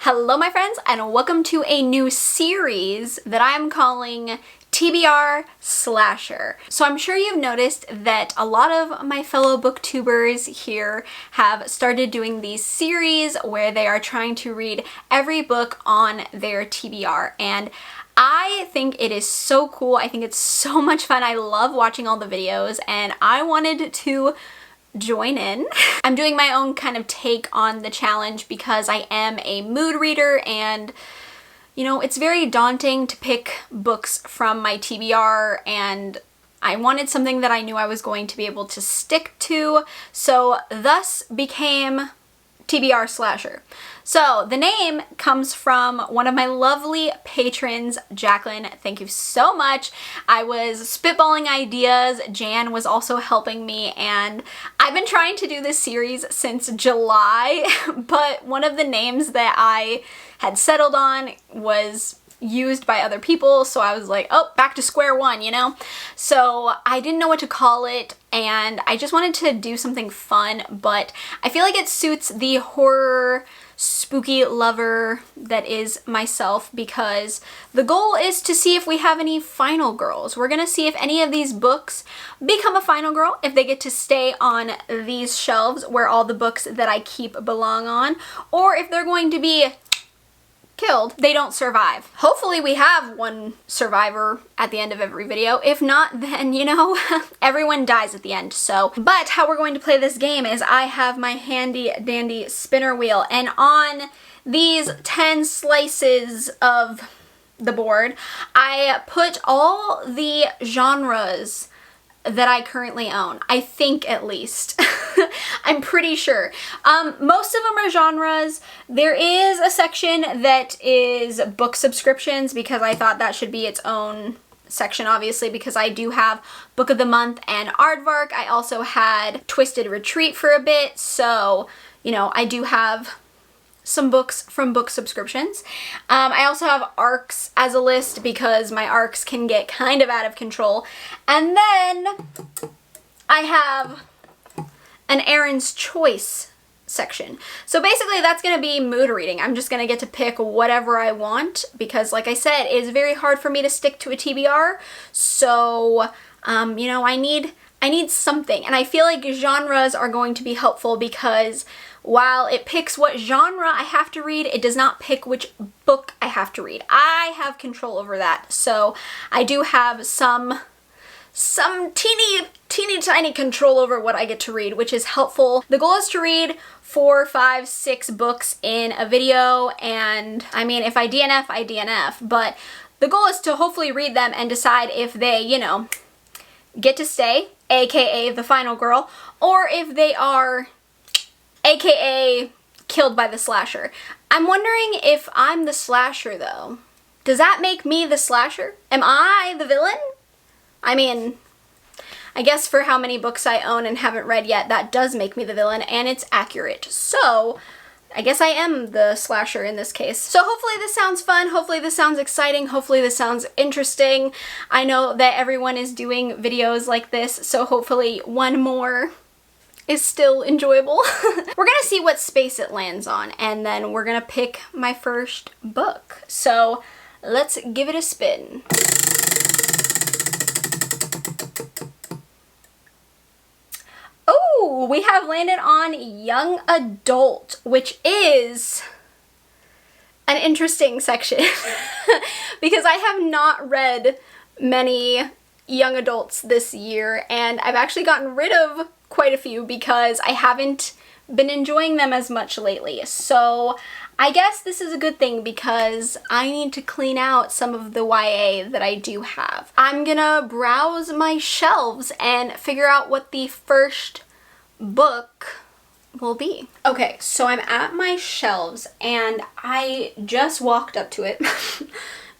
Hello my friends, and welcome to a new series that I'm calling TBR Slasher. So I'm sure you've noticed that a lot of my fellow booktubers here have started doing these series where they are trying to read every book on their TBR, and I think it is so cool. I think it's so much fun. I love watching all the videos, and I wanted to join in. I'm doing my own kind of take on the challenge because I am a mood reader, and you know, it's very daunting to pick books from my TBR, and I wanted something that I knew I was going to be able to stick to, so thus became TBR Slasher. So the name comes from one of my lovely patrons, Jacqueline. Thank you so much. I was spitballing ideas. Jan was also helping me, and I've been trying to do this series since July, but one of the names that I had settled on was used by other people, so I was like, oh, back to square one, you know? So I didn't know what to call it, and I just wanted to do something fun, but I feel like it suits the horror spooky lover that is myself, because the goal is to see if we have any final girls. We're gonna see if any of these books become a final girl, if they get to stay on these shelves where all the books that I keep belong on, or if they're going to be killed, they don't survive. Hopefully we have one survivor at the end of every video. If not, then, you know, everyone dies at the end. So, but how we're going to play this game is I have my handy dandy spinner wheel, and on these 10 slices of the board, I put all the genres that I currently own. I think, at least. I'm pretty sure. Most of them are genres. There is a section that is book subscriptions, because I thought that should be its own section, obviously, because I do have Book of the Month and Aardvark. I also had Twisted Retreat for a bit, so, you know, I do have some books from book subscriptions. I also have ARCs as a list because my ARCs can get kind of out of control. And then I have an Erin's Choice section. So basically that's going to be mood reading. I'm just going to get to pick whatever I want because, like I said, it is very hard for me to stick to a TBR. So, you know, I need something. And I feel like genres are going to be helpful because while it picks what genre I have to read, it does not pick which book I have to read. I have control over that. So I do have some teeny tiny control over what I get to read, which is helpful. The goal is to read 4, 5, 6 books in a video, and I mean, if I DNF, I DNF, but the goal is to hopefully read them and decide if they, you know, get to stay, aka the final girl, or if they are aka killed by the slasher. I'm wondering if I'm the slasher though. Does that make me the slasher? Am I the villain? I mean, I guess for how many books I own and haven't read yet, that does make me the villain, and it's accurate. So I guess I am the slasher in this case. So hopefully this sounds fun, hopefully this sounds exciting, hopefully this sounds interesting. I know that everyone is doing videos like this, so hopefully one more is still enjoyable. We're gonna see what space it lands on, and then we're gonna pick my first book. So let's give it a spin. Oh, we have landed on young adult, which is an interesting section because I have not read many young adults this year, and I've actually gotten rid of quite a few because I haven't been enjoying them as much lately. So I guess this is a good thing because I need to clean out some of the YA that I do have. I'm gonna browse my shelves and figure out what the first book will be. Okay, so I'm at my shelves and I just walked up to it.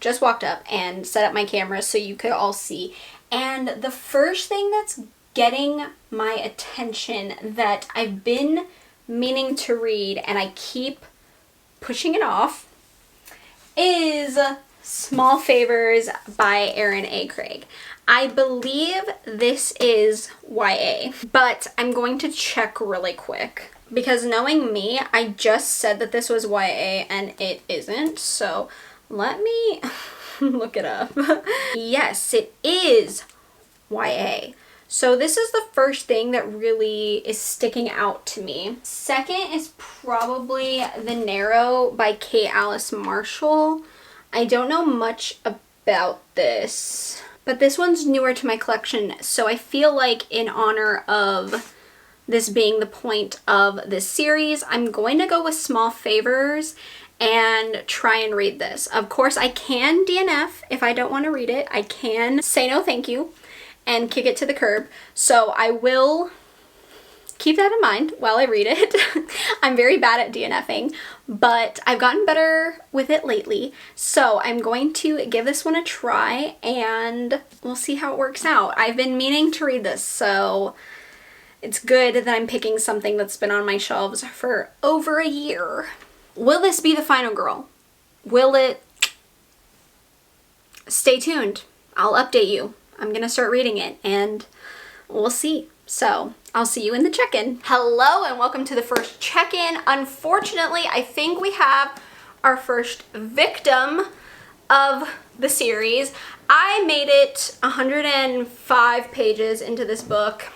Just walked up and set up my camera so you could all see. And the first thing that's getting my attention that I've been meaning to read and I keep pushing it off is Small Favors by Erin A. Craig. I believe this is YA, but I'm going to check really quick because knowing me, I just said that this was YA and it isn't, so let me look it up. Yes, it is YA. So this is the first thing that really is sticking out to me. Second is probably The Narrow by Kate Alice Marshall. I don't know much about this, but this one's newer to my collection, so I feel like in honor of this being the point of this series, I'm going to go with Small Favors and try and read this. Of course, I can DNF if I don't want to read it. I can say no thank you and kick it to the curb, so I will keep that in mind while I read it. I'm very bad at DNFing, but I've gotten better with it lately. So I'm going to give this one a try and we'll see how it works out. I've been meaning to read this, so it's good that I'm picking something that's been on my shelves for over a year. Will this be the final girl? Will it? Stay tuned. I'll update you. I'm gonna start reading it and we'll see. So I'll see you in the check-in. Hello and welcome to the first check-in. Unfortunately, I think we have our first victim of the series. I made it 105 pages into this book.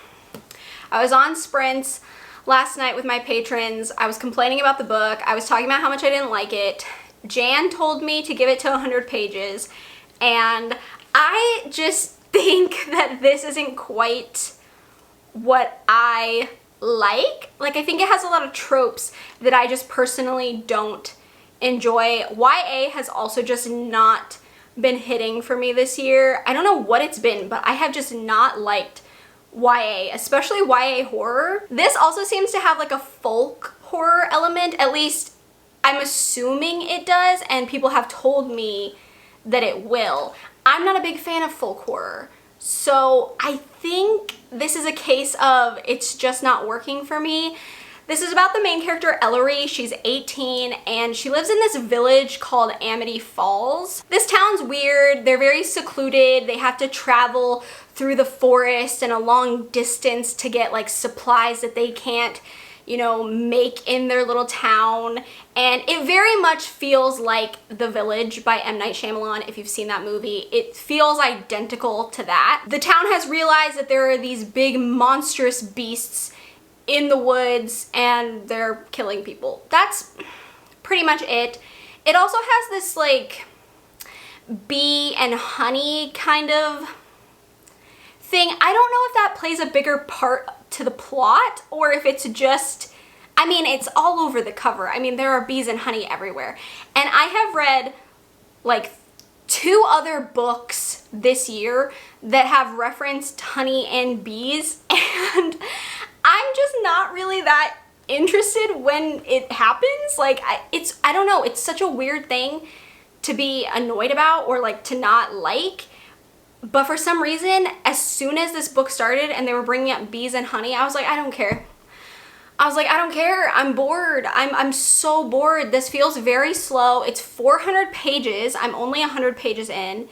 I was on sprints last night with my patrons. I was complaining about the book. I was talking about how much I didn't like it. Jan told me to give it to 100 pages, and I just think that this isn't quite what I like. Like, I think it has a lot of tropes that I just personally don't enjoy. YA has also just not been hitting for me this year. I don't know what it's been, but I have just not liked YA, especially YA horror. This also seems to have like a folk horror element, at least I'm assuming it does, and people have told me that it will. I'm not a big fan of folk horror, so I think this is a case of it's just not working for me. This is about the main character, Ellery. She's 18 and she lives in this village called Amity Falls. This town's weird. They're very secluded. They have to travel through the forest and a long distance to get like supplies that they can't, you know, make in their little town. And it very much feels like The Village by M. Night Shyamalan, if you've seen that movie. It feels identical to that. The town has realized that there are these big monstrous beasts in the woods and they're killing people. That's pretty much it. It also has this like bee and honey kind of thing. I don't know if that plays a bigger part to the plot or if it's just, I mean, it's all over the cover. I mean, there are bees and honey everywhere. And I have read like 2 other books this year that have referenced honey and bees, and I'm just not really that interested when it happens. Like, I don't know, it's such a weird thing to be annoyed about or like to not like. But for some reason, as soon as this book started and they were bringing up bees and honey, I was like, I don't care. I was like, I don't care. I'm bored. I'm so bored. This feels very slow. It's 400 pages. I'm only 100 pages in.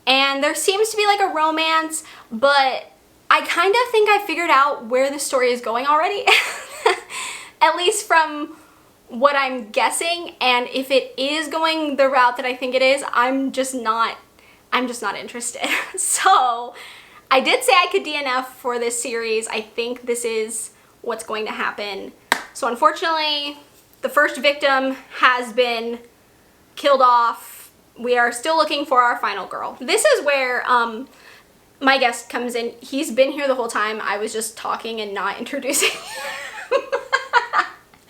And there seems to be like a romance, but I kind of think I figured out where the story is going already. At least from what I'm guessing. And if it is going the route that I think it is, I'm just not interested. So I did say I could DNF for this series. I think this is what's going to happen. So unfortunately, the first victim has been killed off. We are still looking for our final girl. This is where my guest comes in. He's been here the whole time. I was just talking and not introducing him.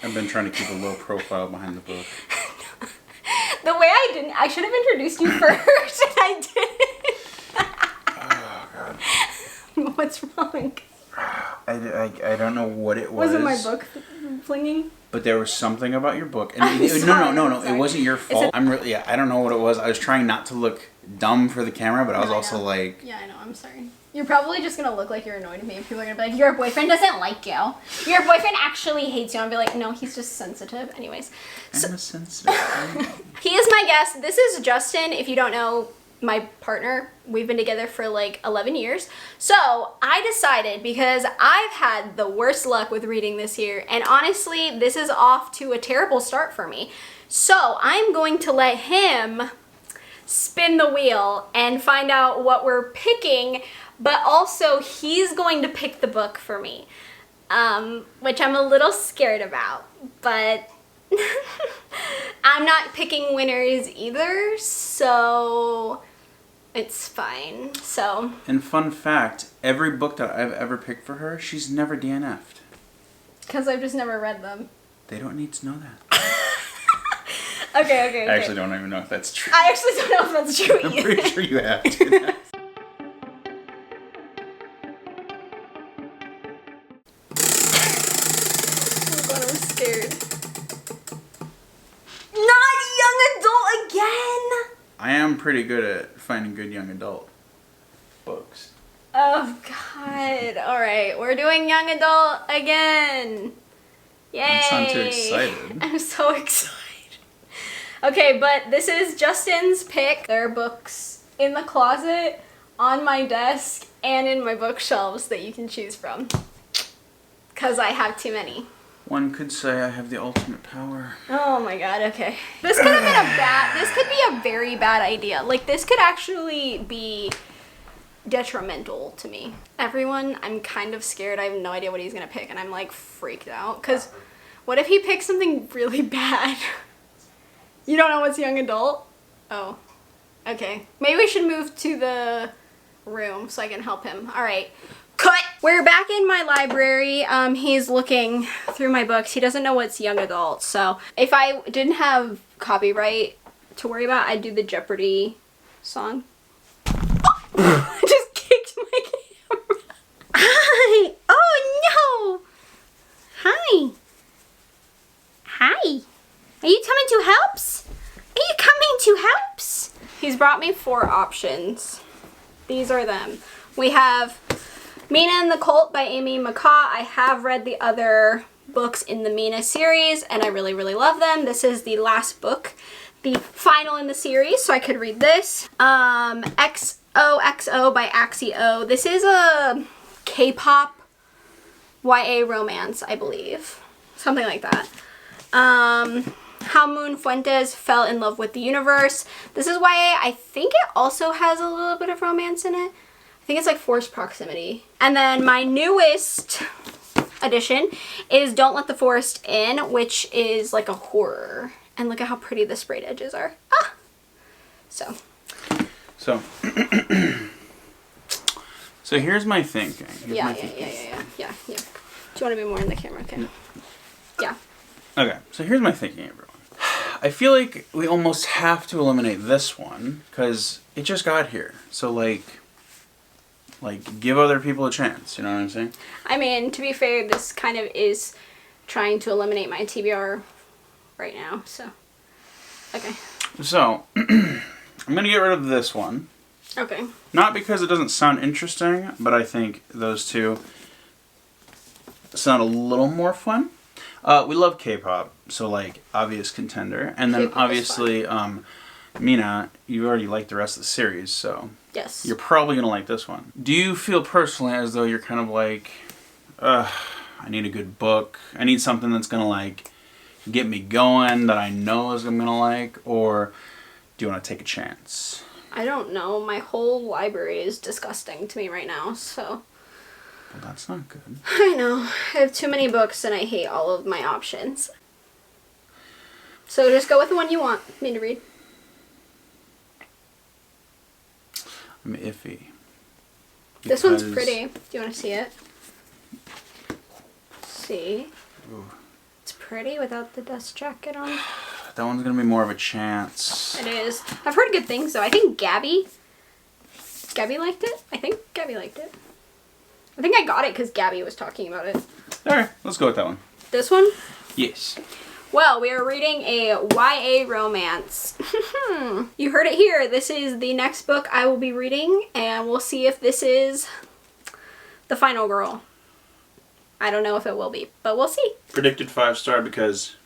I've been trying to keep a low profile behind the book. The way I should have introduced you first, and I didn't. Oh, God. What's wrong? I don't know what it was. Was it my book flinging? But there was something about your book. And no, it wasn't your fault. I don't know what it was. I was trying not to look dumb for the camera, but I was also like... Yeah, I know, I'm sorry. You're probably just gonna look like you're annoyed at me. People are gonna be like, your boyfriend doesn't like you. Your boyfriend actually hates you. I'll be like, no, he's just sensitive. Anyways. I'm a sensitive. He is my guest. This is Justin. If you don't know, my partner. We've been together for like 11 years. So I decided, because I've had the worst luck with reading this year, and honestly, this is off to a terrible start for me. So I'm going to let him spin the wheel and find out what we're picking, but also he's going to pick the book for me, which I'm a little scared about, but I'm not picking winners either, so it's fine. So, and fun fact, every book that I've ever picked for her, she's never DNF'd. Because I've just never read them. They don't need to know that. Okay. I actually don't even know if that's true. I actually don't know if that's true either. I'm pretty sure you have to. Oh God, I'm scared. Not young adult again! I am pretty good at finding good young adult books. Oh God. Alright, we're doing young adult again. Yay! I sound too excited. I'm so excited. Okay, but this is Justin's pick. There are books in the closet, on my desk, and in my bookshelves that you can choose from. Because I have too many. One could say I have the ultimate power. Oh my God, okay. This could have been this could be a very bad idea. Like, this could actually be detrimental to me. Everyone, I'm kind of scared. I have no idea what he's gonna pick, and I'm like freaked out. Because what if he picks something really bad? You don't know what's young adult? Oh, okay. Maybe we should move to the room so I can help him. All right, cut. We're back in my library. He's looking through my books. He doesn't know what's young adult. So if I didn't have copyright to worry about, I'd do the Jeopardy song. I just kicked my camera. Hi. Oh no. Hi. Hi. Are you coming to helps? Are you coming to helps? He's brought me 4 options. These are them. We have Mina and the Cult by Amy McCaw. I have read the other books in the Mina series, and I really, really love them. This is the last book, the final in the series, so I could read this. XOXO by Axio. This is a K-pop YA romance, I believe. Something like that. How Moon Fuentes Fell in Love with the Universe. This is YA. I think it also has a little bit of romance in it. I think it's like Forced Proximity. And then my newest edition is Don't Let the Forest In, which is like a horror. And look at how pretty the sprayed edges are. Ah! So here's my thinking. Yeah. Do you want to be more in the camera? Okay. Yeah. Okay, so here's my thinking, everyone. I feel like we almost have to eliminate this one because it just got here. So like give other people a chance. You know what I'm saying? I mean, to be fair, this kind of is trying to eliminate my TBR right now. So, okay. So I'm gonna get rid of this one. Okay. Not because it doesn't sound interesting, but I think those two sound a little more fun. We love K-pop, so like obvious contender, and then K-pop obviously Mina, you already like the rest of the series, so yes, you're probably gonna like this one. Do you feel personally as though you're kind of like, I need a good book, I need something that's gonna like get me going that I know is I'm gonna like, or do you want to take a chance? I don't know. My whole library is disgusting to me right now, so. Well, that's not good. I know. I have too many books and I hate all of my options. So just go with the one you want me to read. I'm iffy. This one's pretty. Do you want to see it? See? Ooh. It's pretty without the dust jacket on. That one's going to be more of a chance. It is. I've heard good things though. I think Gabby liked it. I think Gabby liked it. I think I got it because Gabby was talking about it. Alright, let's go with that one. This one? Yes. Well, we are reading a YA romance. You heard it here. This is the next book I will be reading, and we'll see if this is the final girl. I don't know if it will be, but we'll see. Predicted 5-star because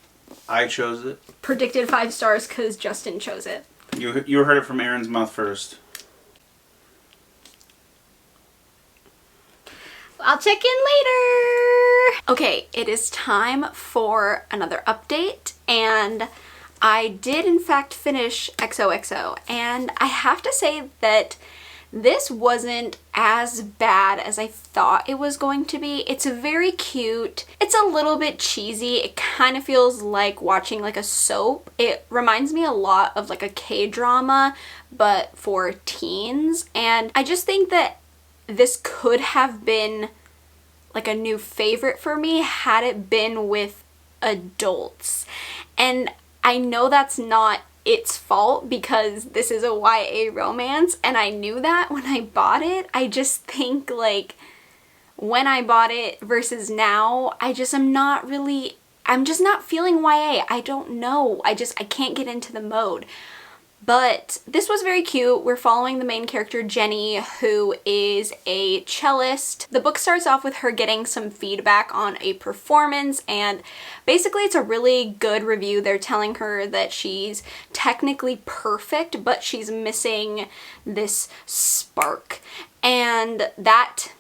I chose it. Predicted 5 stars because Justin chose it. You heard it from Aaron's mouth first. I'll check in later. Okay, it is time for another update, and I did in fact finish XOXO, and I have to say that this wasn't as bad as I thought it was going to be. It's very cute. It's a little bit cheesy. It kind of feels like watching like a soap. It reminds me a lot of like a K-drama, but for teens. And I just think that this could have been like a new favorite for me had it been with adults. And I know that's not its fault because this is a YA romance, and I knew that when I bought it. I just think like when I bought it versus now, I'm just not feeling YA. I don't know. I can't get into the mode. But this was very cute. We're following the main character, Jenny, who is a cellist. The book starts off with her getting some feedback on a performance, and basically it's a really good review. They're telling her that she's technically perfect, but she's missing this spark. And that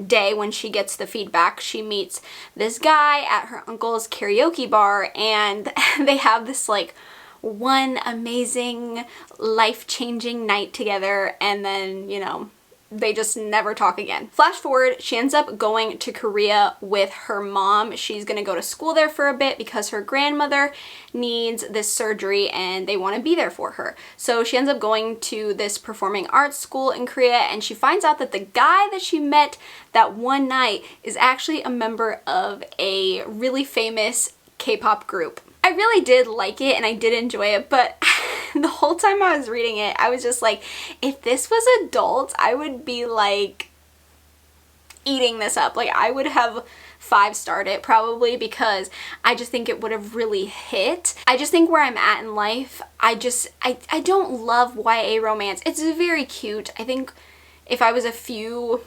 day when she gets the feedback, she meets this guy at her uncle's karaoke bar, and they have this like one amazing life-changing night together, and then, you know, they just never talk again. Flash forward, she ends up going to Korea with her mom. She's gonna go to school there for a bit because her grandmother needs this surgery and they want to be there for her. So she ends up going to this performing arts school in Korea, and she finds out that the guy that she met that one night is actually a member of a really famous K-pop group. I really did like it and I did enjoy it, but the whole time I was reading it, I was just like, if this was adult, I would be like eating this up. Like I would have 5-starred it probably, because I just think it would have really hit. I just think where I'm at in life, I don't love YA romance. It's very cute. I think if I was a few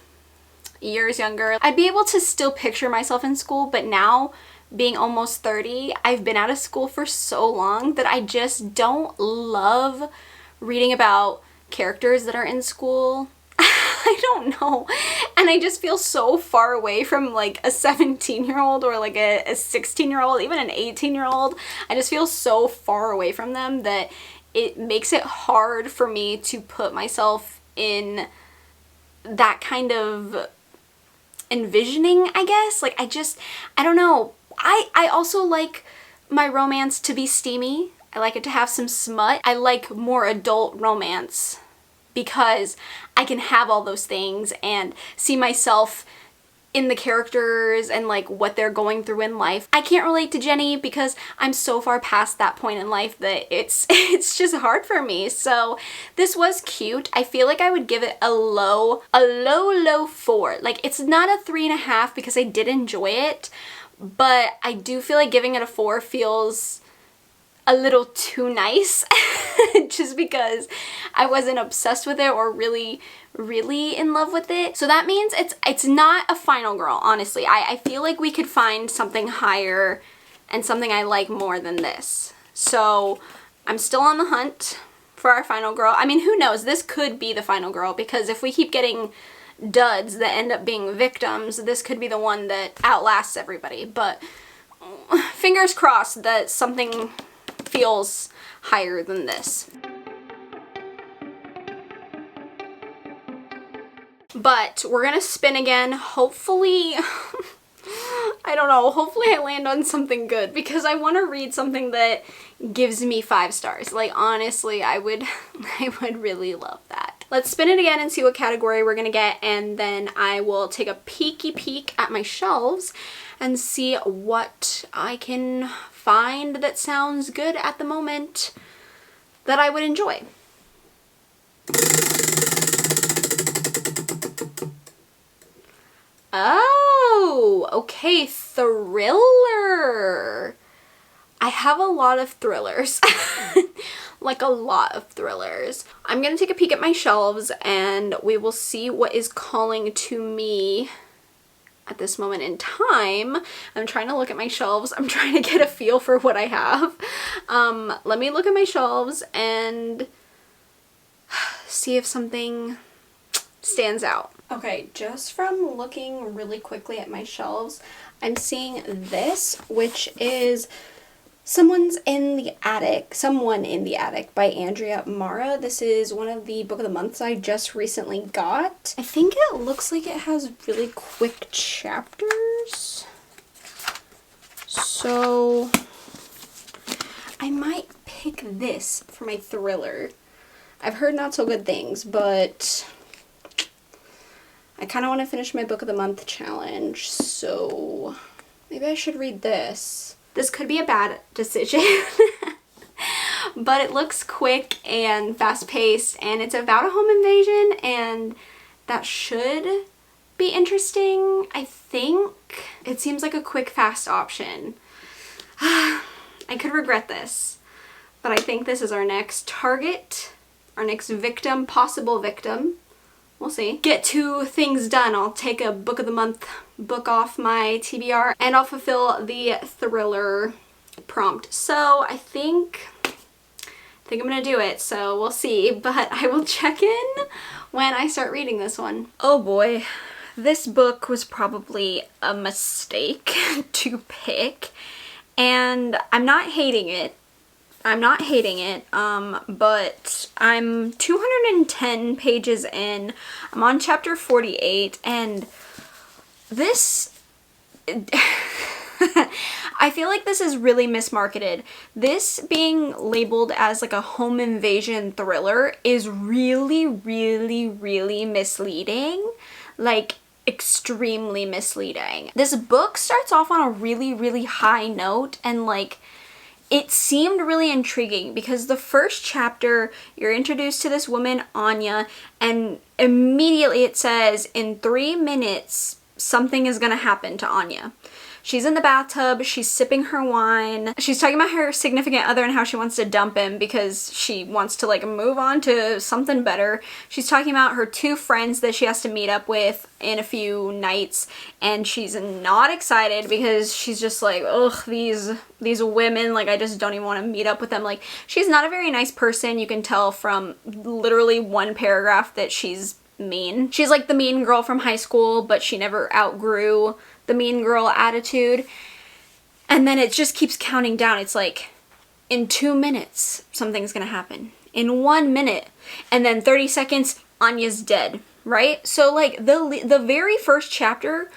years younger, I'd be able to still picture myself in school, but now being almost 30, I've been out of school for so long that I just don't love reading about characters that are in school. I don't know. And I just feel so far away from like a 17-year-old or like a 16-year-old, even an 18-year-old. I just feel so far away from them that it makes it hard for me to put myself in that kind of envisioning, I guess. Like I don't know. I also like my romance to be steamy. I like it to have some smut. I like more adult romance because I can have all those things and see myself in the characters and like what they're going through in life. I can't relate to Jenny because I'm so far past that point in life that it's just hard for me. So this was cute. I feel like I would give it a low 4. Like it's not a 3.5 because I did enjoy it, but I do feel like giving it a 4 feels a little too nice just because I wasn't obsessed with it or really in love with it. So that means it's not a final girl, honestly. I feel like we could find something higher and something I like more than this. So I'm still on the hunt for our final girl. I mean, who knows? This could be the final girl, because if we keep getting duds that end up being victims, this could be the one that outlasts everybody. But fingers crossed that something feels higher than this. But we're gonna spin again. Hopefully I don't know, hopefully I land on something good, because I want to read something that gives me 5 stars. Like honestly, I would really love that. Let's spin it again and see what category we're gonna get, and then I will take a peek at my shelves and see what I can find that sounds good at the moment that I would enjoy. Oh, okay, thriller. I have a lot of thrillers. Like a lot of thrillers. I'm gonna take a peek at my shelves and we will see what is calling to me at this moment in time. I'm trying to look at my shelves. I'm trying to get a feel for what I have. Let me look at my shelves and see if something stands out. Okay, just from looking really quickly at my shelves, I'm seeing this, which is Someone in the Attic by Andrea Mara. This is one of the book of the months I just recently got. I think it looks like it has really quick chapters. So I might pick this for my thriller. I've heard not so good things, but I kind of want to finish my book of the month challenge, so maybe I should read this. This could be a bad decision, but it looks quick and fast-paced, and it's about a home invasion, and that should be interesting, I think. It seems like a quick, fast option. I could regret this, but I think this is our next target, our next victim, possible victim. We'll see. Get 2 things done. I'll take a book of the month book off my TBR and I'll fulfill the thriller prompt. So I think I'm gonna do it, so we'll see, but I will check in when I start reading this one. Oh boy, this book was probably a mistake to pick, and I'm not hating it. But I'm 210 pages in. I'm on chapter 48, and this... I feel like this is really mismarketed. This being labeled as like a home invasion thriller is really, really, really misleading. Like, extremely misleading. This book starts off on a really, really high note, and like, it seemed really intriguing because the first chapter, you're introduced to this woman, Anya, and immediately it says in 3 minutes, something is gonna happen to Anya. She's in the bathtub, she's sipping her wine, she's talking about her significant other and how she wants to dump him because she wants to like move on to something better. She's talking about her 2 friends that she has to meet up with in a few nights, and she's not excited because she's just like, ugh, these women, like I just don't even want to meet up with them. Like, she's not a very nice person. You can tell from literally 1 paragraph that she's mean. She's like the mean girl from high school, but she never outgrew the mean girl attitude. And then it just keeps counting down. It's like, in 2 minutes, something's gonna happen. In 1 minute. And then 30 seconds, Anya's dead, right? So like, the very first chapter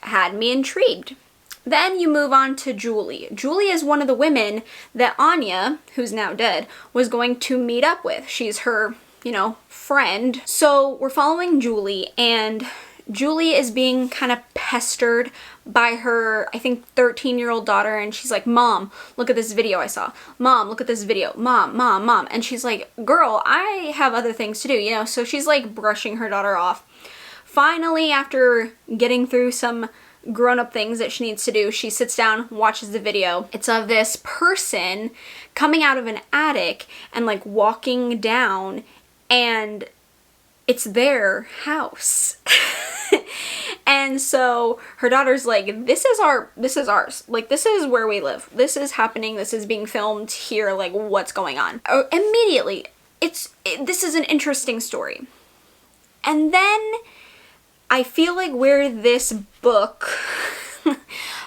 had me intrigued. Then you move on to Julie. Julie is one of the women that Anya, who's now dead, was going to meet up with. She's her, you know, friend. So we're following Julie, and Julie is being kind of pestered by her, I think, 13-year-old daughter, and she's like, Mom, look at this video I saw. Mom, look at this video. Mom. And she's like, girl, I have other things to do, you know? So she's like brushing her daughter off. Finally, after getting through some grown-up things that she needs to do, she sits down, watches the video. It's of this person coming out of an attic and like walking down, and it's their house. And so her daughter's like, this is ours. Like, this is where we live. This is happening. This is being filmed here. Like, what's going on? Immediately, this is an interesting story. And then I feel like where this book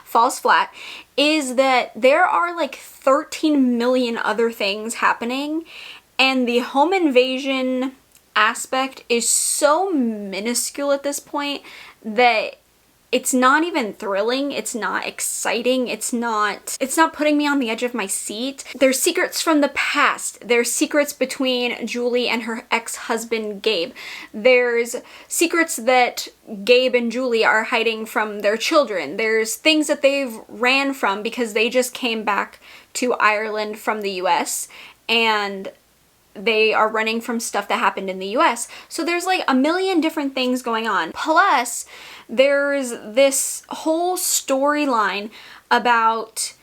falls flat is that there are like 13 million other things happening, and the home invasion aspect is so minuscule at this point that it's not even thrilling, it's not exciting, it's not putting me on the edge of my seat. There's secrets from the past. There's secrets between Julie and her ex-husband Gabe. There's secrets that Gabe and Julie are hiding from their children. There's things that they've ran from because they just came back to Ireland from the US, and they are running from stuff that happened in the US. So there's like a million different things going on. Plus, there's this whole storyline about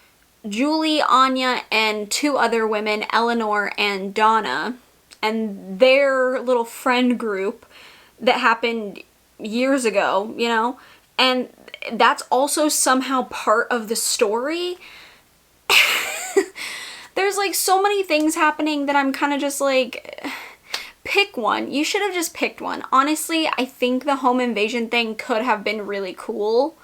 Julie, Anya, and two other women, Eleanor and Donna, and their little friend group that happened years ago, you know? And that's also somehow part of the story. There's like so many things happening that I'm kind of just like, pick one. You should have just picked one. Honestly, I think the home invasion thing could have been really cool.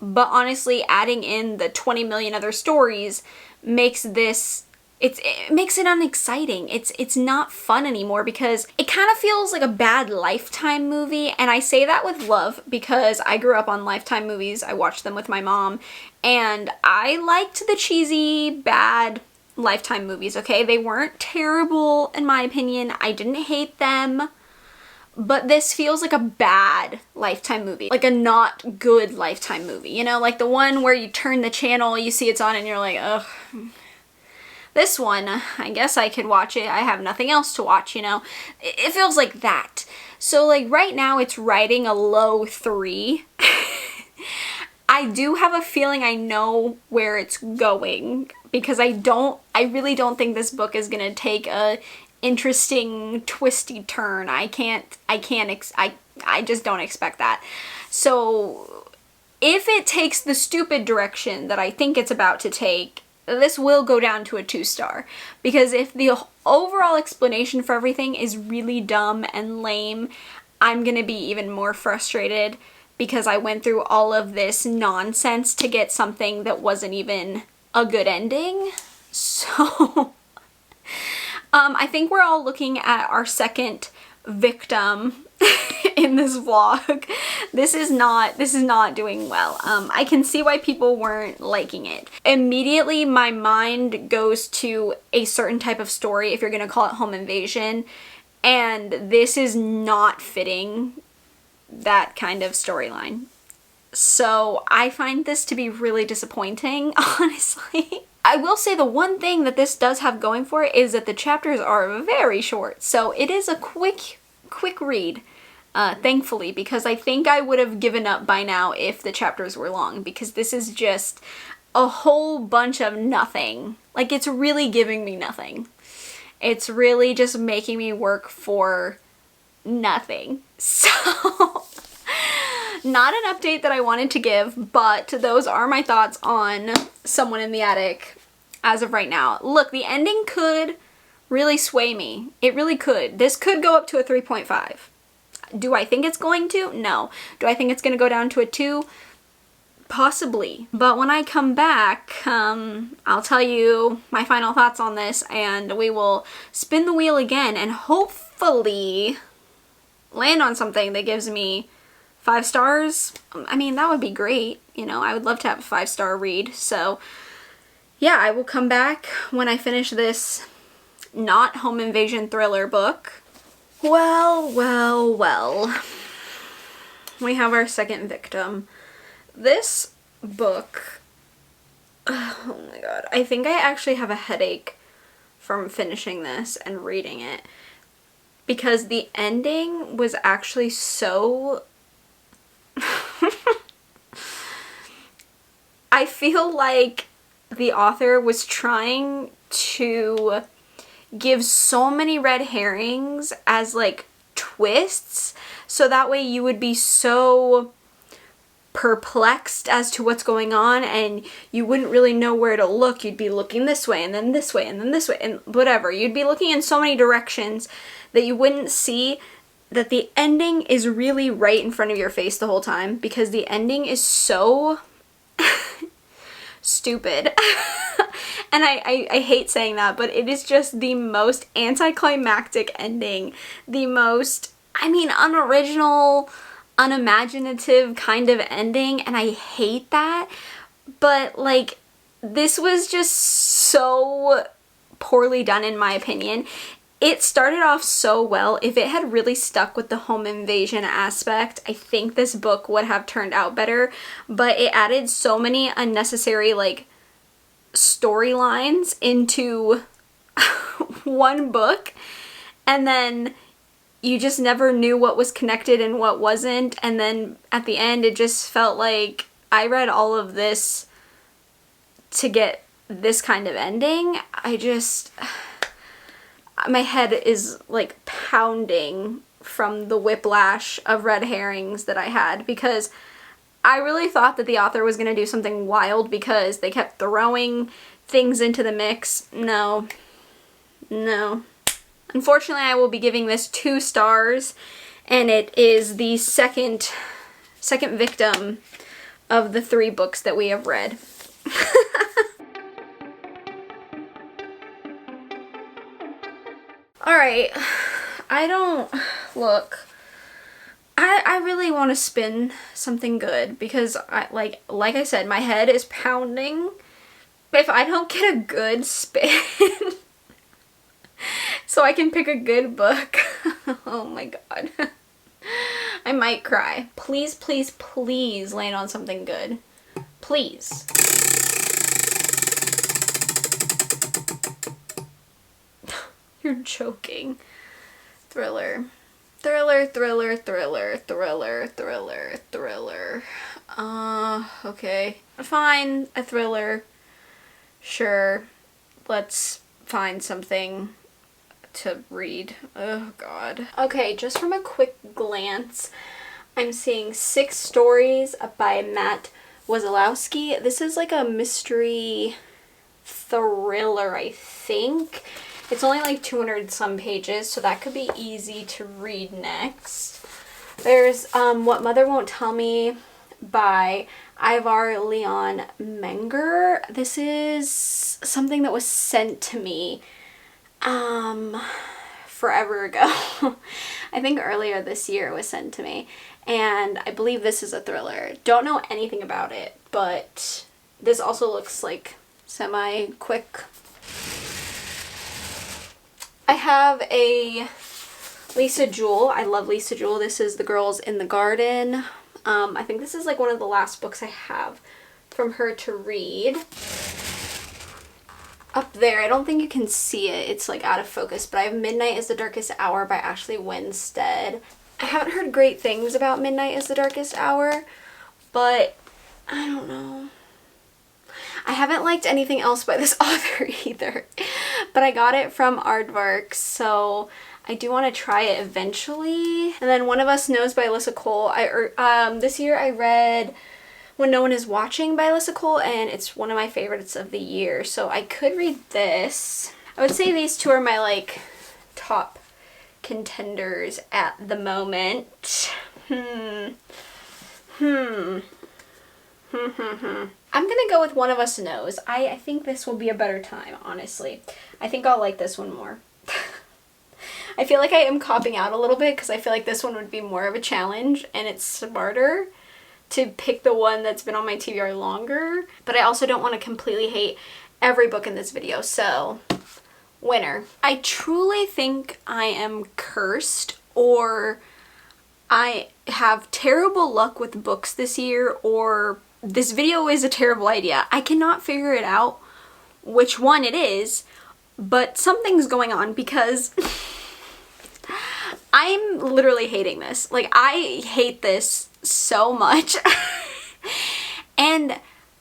But honestly, adding in the 20 million other stories makes this, it makes it unexciting. It's not fun anymore because it kind of feels like a bad Lifetime movie. And I say that with love because I grew up on Lifetime movies. I watched them with my mom. And I liked the cheesy, bad Lifetime movies, okay? They weren't terrible, in my opinion. I didn't hate them. But this feels like a bad Lifetime movie. Like a not good Lifetime movie. You know, like the one where you turn the channel, you see it's on, and you're like, ugh. This one, I guess I could watch it. I have nothing else to watch, you know? It feels like that. So, like, right now it's riding a low 3. I do have a feeling I know where it's going. Because I really don't think this book is gonna take a interesting twisty turn. I just don't expect that. So if it takes the stupid direction that I think it's about to take, this will go down to a 2-star. Because if the overall explanation for everything is really dumb and lame, I'm gonna be even more frustrated because I went through all of this nonsense to get something that wasn't even a good ending. So I think we're all looking at our second victim in this vlog. This is not doing well. I can see why people weren't liking it. Immediately my mind goes to a certain type of story, if you're gonna call it home invasion, and this is not fitting that kind of storyline. So I find this to be really disappointing, honestly. I will say the one thing that this does have going for it is that the chapters are very short. So it is a quick read, thankfully, because I think I would have given up by now if the chapters were long, because this is just a whole bunch of nothing. Like, it's really giving me nothing. It's really just making me work for nothing. So not an update that I wanted to give, but those are my thoughts on Someone in the Attic as of right now. Look, the ending could really sway me. It really could. This could go up to a 3.5. Do I think it's going to? No. Do I think it's going to go down to a 2? Possibly. But when I come back, I'll tell you my final thoughts on this, and we will spin the wheel again and hopefully land on something that gives me 5 stars. I mean, that would be great. You know, I would love to have a 5-star read. So yeah, I will come back when I finish this not home invasion thriller book. Well. We have our second victim. This book, oh my god, I think I actually have a headache from finishing this and reading it, because the ending was actually so I feel like the author was trying to give so many red herrings as like twists, so that way you would be so perplexed as to what's going on and you wouldn't really know where to look. You'd be looking this way and then this way and then this way and whatever. You'd be looking in so many directions that you wouldn't see that the ending is really right in front of your face the whole time, because the ending is so stupid. And I hate saying that, but it is just the most anticlimactic ending. The most, I mean, unoriginal, unimaginative kind of ending, and I hate that. But like, this was just so poorly done in my opinion. It started off so well. If it had really stuck with the home invasion aspect, I think this book would have turned out better, but it added so many unnecessary like storylines into one book, and then you just never knew what was connected and what wasn't, and then at the end it just felt like I read all of this to get this kind of ending, my head is like pounding from the whiplash of red herrings that I had, because I really thought that the author was going to do something wild because they kept throwing things into the mix. No. Unfortunately, I will be giving this 2 stars, and it is the second victim of the 3 books that we have read. Alright, I really want to spin something good, because like I said, my head is pounding. If I don't get a good spin so I can pick a good book, oh my god, I might cry. Please, please, please land on something good. Please. You're joking. Thriller. Okay. Fine, a thriller. Sure. Let's find something to read. Oh god. Okay, just from a quick glance, I'm seeing 6 stories by Matt Wazalowski. This is like a mystery thriller, I think. It's only like 200 some pages, so that could be easy to read next. There's What Mother Won't Tell Me by Ivar Leon Menger. This is something that was sent to me forever ago. I think earlier this year it was sent to me, and I believe this is a thriller. Don't know anything about it, but this also looks like semi-quick. I have a Lisa Jewell. I love Lisa Jewell. This is The Girls in the Garden. I think this is like one of the last books I have from her to read. Up there, I don't think you can see it. It's like out of focus, but I have Midnight is the Darkest Hour by Ashley Winstead. I haven't heard great things about Midnight is the Darkest Hour, but I don't know. I haven't liked anything else by this author either, but I got it from Aardvark, so I do want to try it eventually. And then One of Us Knows by Alyssa Cole. This year I read When No One Is Watching by Alyssa Cole, and it's one of my favorites of the year, so I could read this. I would say these 2 are my like top contenders at the moment. I'm gonna go with One of Us Knows. I think this will be a better time, honestly. I think I'll like this one more. I feel like I am copping out a little bit because I feel like this one would be more of a challenge, and it's smarter to pick the one that's been on my TBR longer. But I also don't want to completely hate every book in this video, so winner. I truly think I am cursed, or I have terrible luck with books this year, or this video is a terrible idea. I cannot figure it out which one it is, but something's going on, because I'm literally hating this. Like, I hate this so much. And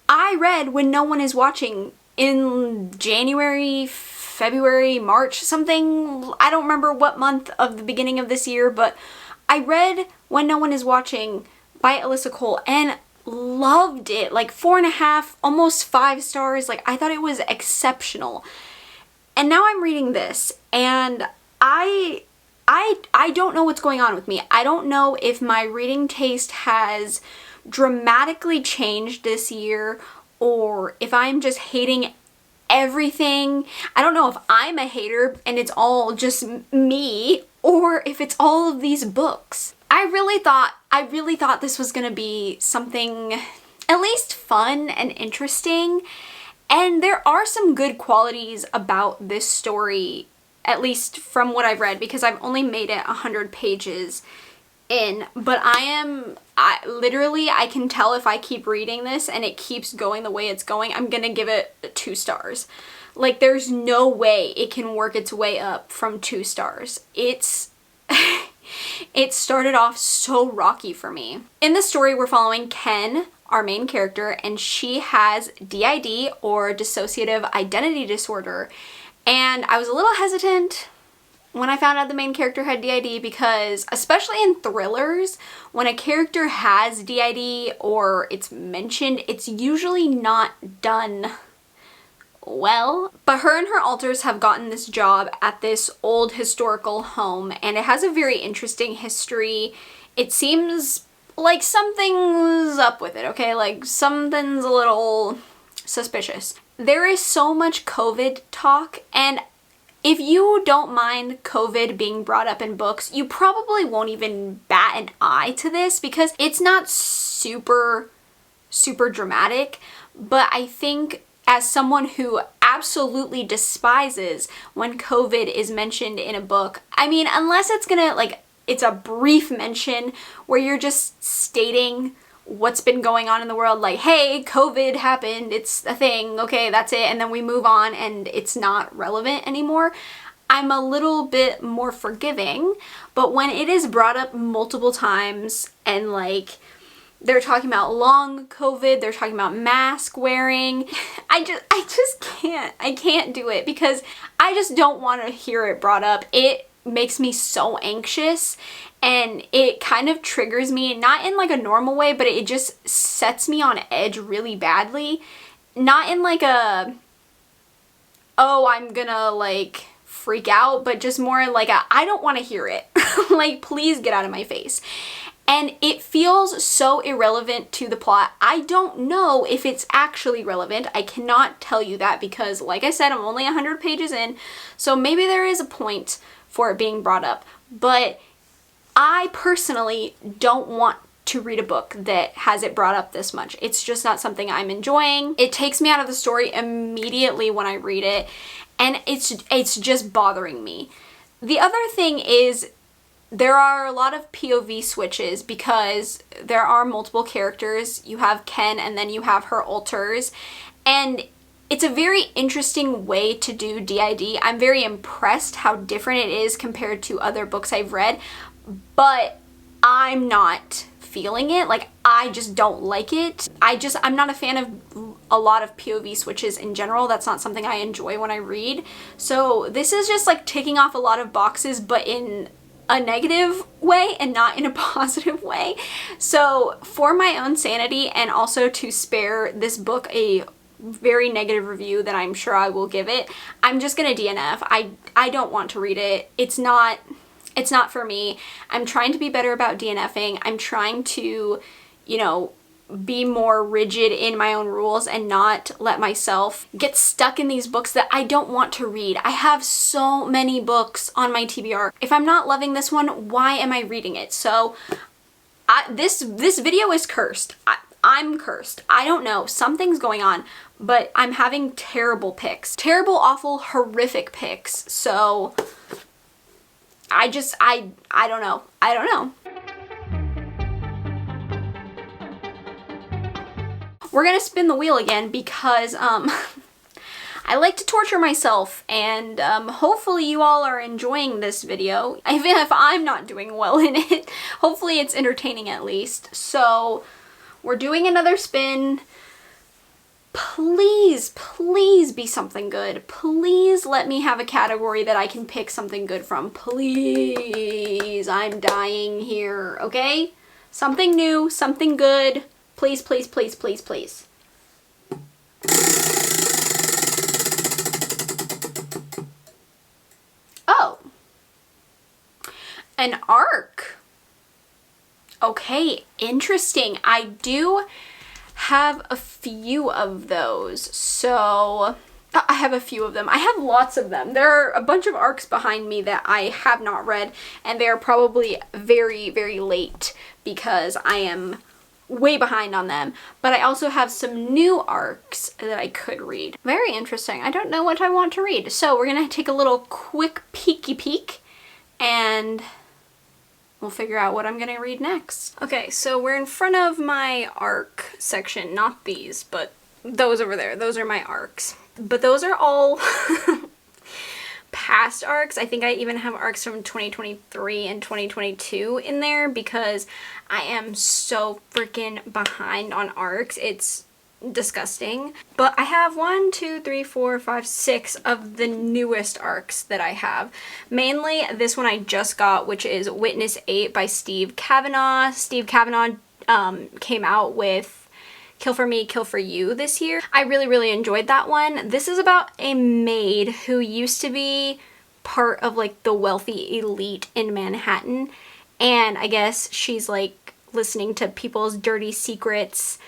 I read When No One Is Watching in January, February, March, something. I don't remember what month of the beginning of this year, but I read When No One Is Watching by Alyssa Cole and loved it. Like 4.5, almost 5 stars. Like, I thought it was exceptional. And now I'm reading this, and I don't know what's going on with me. I don't know if my reading taste has dramatically changed this year, or if I'm just hating everything. I don't know if I'm a hater and it's all just me, or if it's all of these books. I really thought this was gonna be something at least fun and interesting, and there are some good qualities about this story, at least from what I've read, because I've only made it 100 pages in, but I can tell if I keep reading this and it keeps going the way it's going, I'm gonna give it 2 stars. Like, there's no way it can work its way up from 2 stars. It started off so rocky for me. In the story, we're following Ken, our main character, and she has DID, or dissociative identity disorder. And I was a little hesitant when I found out the main character had DID, because especially in thrillers, when a character has DID or it's mentioned, it's usually not done well. But her and her alters have gotten this job at this old historical home, and it has a very interesting history. It seems like something's up with it, okay? Like something's a little suspicious. There is so much COVID talk, and if you don't mind COVID being brought up in books, you probably won't even bat an eye to this because it's not super dramatic. But I think as someone who absolutely despises when COVID is mentioned in a book, I mean, unless it's gonna, like, it's a brief mention where you're just stating what's been going on in the world, like, hey, COVID happened, it's a thing, okay, that's it, and then we move on and it's not relevant anymore, I'm a little bit more forgiving. But when it is brought up multiple times and like they're talking about long COVID, they're talking about mask wearing, I just can't do it, because I just don't want to hear it brought up. It makes me so anxious, and it kind of triggers me, not in like a normal way, but it just sets me on edge really badly. Not in like a, oh, I'm gonna like freak out, but just more like a, I don't want to hear it. Like, please get out of my face. And it feels so irrelevant to the plot. I don't know if it's actually relevant. I cannot tell you that because, like I said, I'm only 100 pages in, so maybe there is a point for it being brought up. But I personally don't want to read a book that has it brought up this much. It's just not something I'm enjoying. It takes me out of the story immediately when I read it, and it's just bothering me. The other thing is there are a lot of POV switches because there are multiple characters. You have Ken and then you have her alters, and it's a very interesting way to do DID. I'm very impressed how different it is compared to other books I've read, but I'm not feeling it. Like, I just don't like it. I'm not a fan of a lot of POV switches in general. That's not something I enjoy when I read. So this is just like ticking off a lot of boxes, but in a negative way and not in a positive way. So for my own sanity, and also to spare this book a very negative review that I'm sure I will give it, I'm just gonna DNF. I don't want to read it. It's not for me. I'm trying to be better about DNFing. I'm trying to, you know, be more rigid in my own rules and not let myself get stuck in these books that I don't want to read. I have so many books on my TBR. If I'm not loving this one, why am I reading it? So this video is cursed. I'm cursed. I don't know. Something's going on, but I'm having terrible picks. Terrible, awful, horrific picks. So I don't know. I don't know. We're gonna spin the wheel again because I like to torture myself, and hopefully you all are enjoying this video. Even if I'm not doing well in it, hopefully it's entertaining at least. So we're doing another spin. Please, please be something good. Please let me have a category that I can pick something good from. Please, I'm dying here, okay? Something new, something good. Please, please, please, please, please. Oh. An arc. Okay, interesting. I do have a few of those. So I have a few of them. I have lots of them. There are a bunch of arcs behind me that I have not read, and they are probably very, very late because I am way behind on them. But I also have some new arcs that I could read. Very interesting. I don't know what I want to read. So we're gonna take a little quick peeky peek and we'll figure out what I'm gonna read next. Okay, so we're in front of my arc section, not these, but those over there. Those are my arcs. But those are all past arcs. I think I even have arcs from 2023 and 2022 in there because I am so freaking behind on arcs. It's disgusting. But I have 1, 2, 3, 4, 5, 6 of the newest arcs that I have. Mainly this one I just got, which is Witness 8 by Steve Kavanaugh. Steve Kavanaugh came out with Kill for Me, Kill for You this year. I really enjoyed that one. This is about a maid who used to be part of like the wealthy elite in Manhattan, and I guess she's like listening to people's dirty secrets,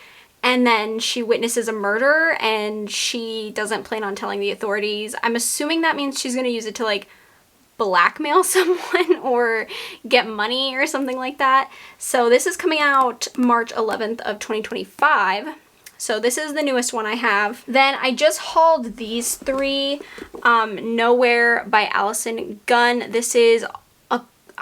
and then she witnesses a murder and she doesn't plan on telling the authorities. I'm assuming that means she's gonna use it to like blackmail someone or get money or something like that. So this is coming out March 11th of 2025. So this is the newest one I have. Then I just hauled these 3. Nowhere by Allison Gunn. This is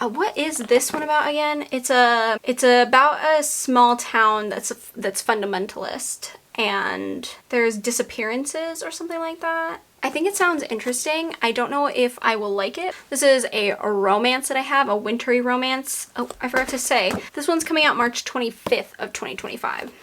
what is this one about again? It's about a small town that's fundamentalist, and there's disappearances or something like that. I think it sounds interesting. I don't know if I will like it. This is a romance that I have, a wintry romance. Oh, I forgot to say, this one's coming out March 25th of 2025.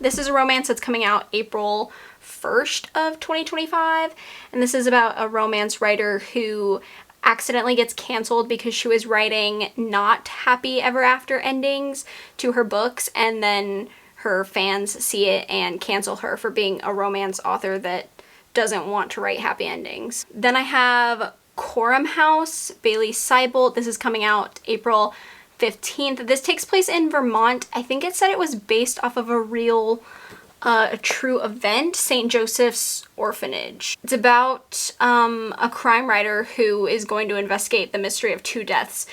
This is a romance that's coming out April 1st of 2025, and this is about a romance writer who accidentally gets canceled because she was writing not happy ever after endings to her books, and then her fans see it and cancel her for being a romance author that doesn't want to write happy endings. Then I have Coram House, Bailey Seibold. This is coming out April 15th. This takes place in Vermont. I think it said it was based off of a true event, St. Joseph's Orphanage. It's about a crime writer who is going to investigate the mystery of 2 deaths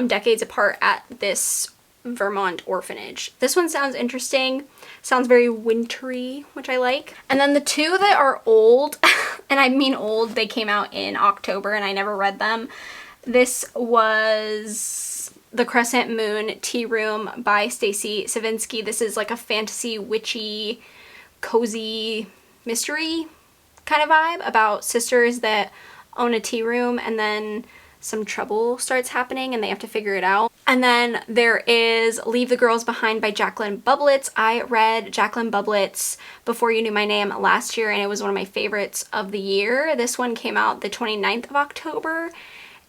decades apart at this Vermont orphanage. This one sounds interesting. Sounds very wintry, which I like. And then the 2 that are old, and I mean old, they came out in October and I never read them. This was The Crescent Moon Tea Room by Stacy Savinsky. This is like a fantasy, witchy, cozy mystery kind of vibe about sisters that own a tea room, and then some trouble starts happening and they have to figure it out. And then there is Leave the Girls Behind by Jacqueline Bublitz. I read Jacqueline Bublitz Before You Knew My Name last year, and it was one of my favorites of the year. This one came out the 29th of October,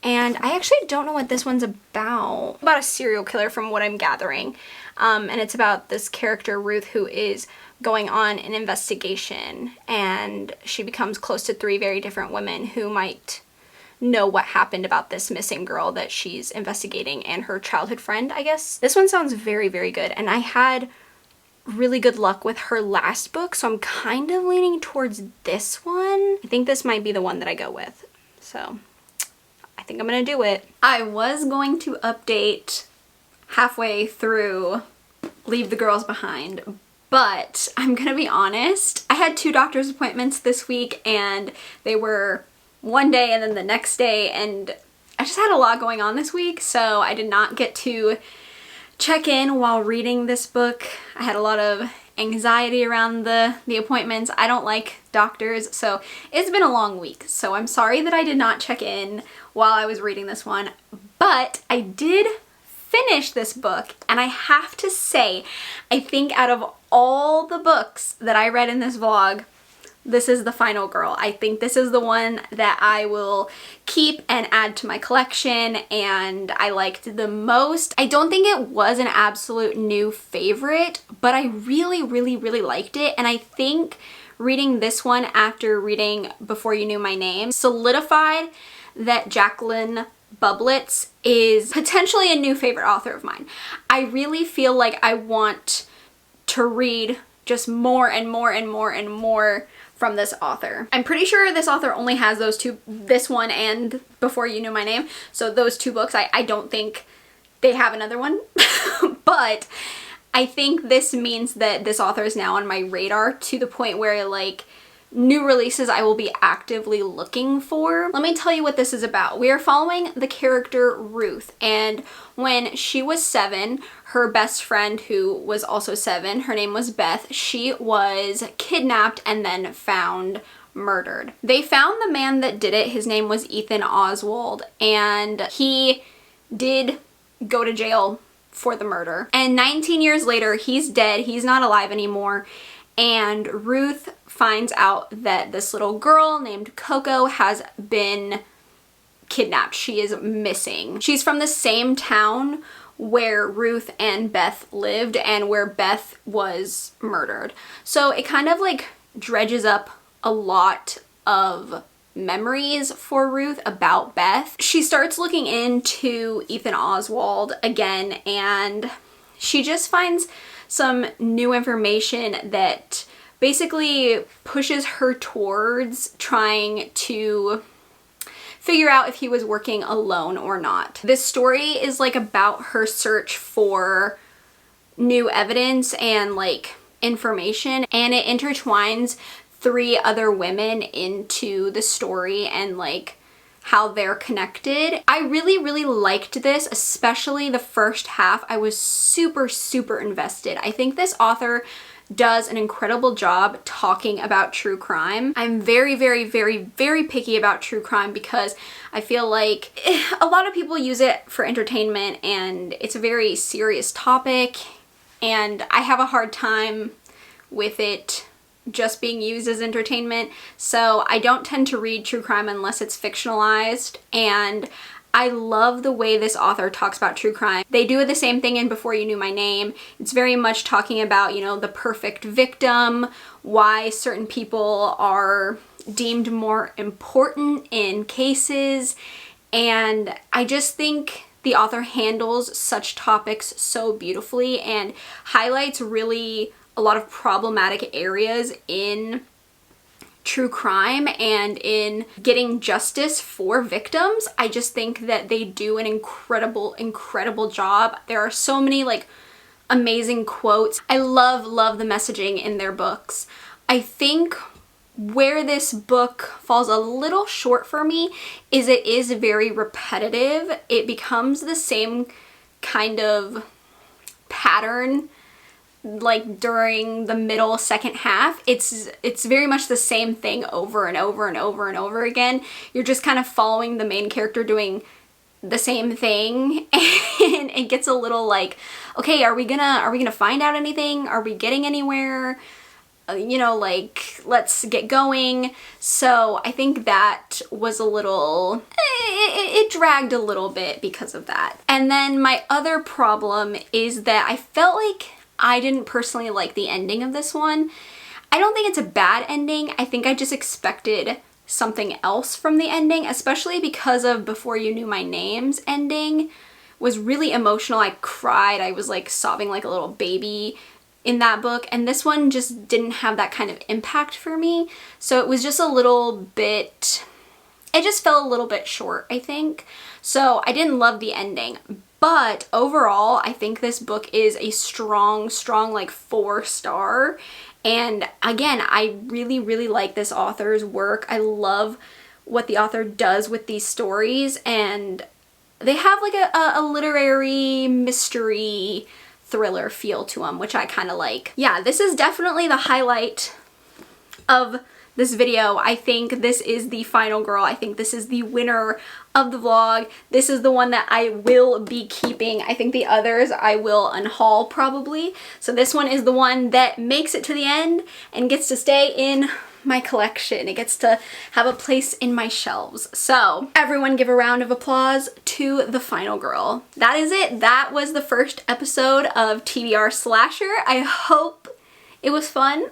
and I actually don't know what this one's about. About a serial killer from what I'm gathering. And it's about this character, Ruth, who is going on an investigation, and she becomes close to 3 very different women who might know what happened about this missing girl that she's investigating and her childhood friend, I guess. This one sounds very good, and I had really good luck with her last book, so I'm kind of leaning towards this one. I think this might be the one that I go with, so I think I'm gonna do it. I was going to update halfway through Leave the Girls Behind, but I'm gonna be honest, I had 2 doctor's appointments this week, and they were one day and then the next day, and I just had a lot going on this week, so I did not get to check in while reading this book. I had a lot of anxiety around the appointments. I don't like doctors, so it's been a long week, so I'm sorry that I did not check in while I was reading this one, but I did finish this book, and I have to say, I think out of all the books that I read in this vlog, this is the final girl. I think this is the one that I will keep and add to my collection, and I liked the most. I don't think it was an absolute new favorite, but I really liked it, and I think reading this one after reading Before You Knew My Name solidified that Jacqueline Bublitz is potentially a new favorite author of mine. I really feel like I want to read just more and more from this author. I'm pretty sure this author only has those 2, this one and Before You Knew My Name, so those 2 books. I don't think they have another one, but I think this means that this author is now on my radar to the point where like new releases I will be actively looking for. Let me tell you what this is about. We are following the character Ruth, and when she was 7, her best friend, who was also 7, her name was Beth, she was kidnapped and then found murdered. They found the man that did it. His name was Ethan Oswald, and he did go to jail for the murder. And 19 years later, he's dead. He's not alive anymore. And Ruth finds out that this little girl named Coco has been kidnapped. She is missing. She's from the same town where Ruth and Beth lived and where Beth was murdered. So it kind of like dredges up a lot of memories for Ruth about Beth. She starts looking into Ethan Oswald again, and she just finds some new information that basically pushes her towards trying to figure out if he was working alone or not. This story is like about her search for new evidence and like information, and it intertwines 3 other women into the story and like how they're connected. I really liked this, especially the first half. I was super invested. I think this author does an incredible job talking about true crime. I'm very picky about true crime because I feel like a lot of people use it for entertainment and it's a very serious topic, and I have a hard time with it just being used as entertainment. So I don't tend to read true crime unless it's fictionalized, and I love the way this author talks about true crime. They do the same thing in Before You Knew My Name. It's very much talking about, you know, the perfect victim, why certain people are deemed more important in cases, and I just think the author handles such topics so beautifully and highlights really a lot of problematic areas in true crime and in getting justice for victims. I just think that they do an incredible job. There are so many like amazing quotes. I love the messaging in their books. I think where this book falls a little short for me is it is very repetitive. It becomes the same kind of pattern like during the middle second half. It's very much the same thing over and over again. You're just kind of following the main character doing the same thing, and it gets a little like, okay, are we gonna find out anything? Are we getting anywhere? You know, like, let's get going. So I think that was a little, it dragged a little bit because of that. And then my other problem is that I felt like I didn't personally like the ending of this one. I don't think it's a bad ending. I think I just expected something else from the ending, especially because of Before You Knew My Name's ending was really emotional. I cried. I was like sobbing like a little baby in that book, and this one just didn't have that kind of impact for me. So it was just a little bit, it just fell a little bit short, I think. So I didn't love the ending. But overall, I think this book is a strong like 4-star. And again, I really like this author's work. I love what the author does with these stories, and they have like a literary mystery thriller feel to them, which I kind of like. Yeah, this is definitely the highlight of this video. I think this is the final girl. I think this is the winner of the vlog. This is the one that I will be keeping. I think the others I will unhaul probably. So this one is the one that makes it to the end and gets to stay in my collection. It gets to have a place in my shelves. So everyone give a round of applause to the final girl. That is it. That was the first episode of TBR Slasher. I hope it was fun.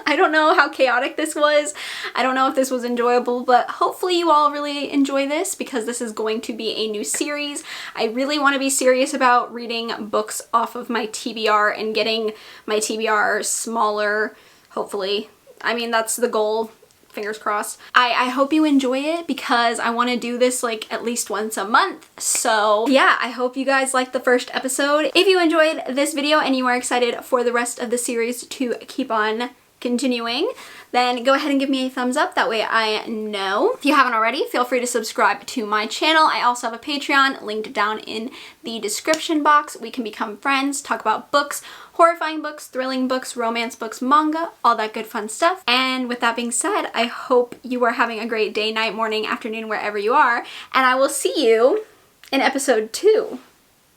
I don't know how chaotic this was. I don't know if this was enjoyable, but hopefully you all really enjoy this because this is going to be a new series. I really want to be serious about reading books off of my TBR and getting my TBR smaller, hopefully. I mean, that's the goal. Fingers crossed. I hope you enjoy it because I want to do this like at least once a month. So yeah, I hope you guys liked the first episode. If you enjoyed this video and you are excited for the rest of the series to keep on continuing, then go ahead and give me a thumbs up. That way I know. If you haven't already, feel free to subscribe to my channel. I also have a Patreon linked down in the description box. We can become friends, talk about books, horrifying books, thrilling books, romance books, manga, all that good fun stuff. And with that being said, I hope you are having a great day, night, morning, afternoon, wherever you are. And I will see you in episode 2.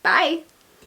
Bye!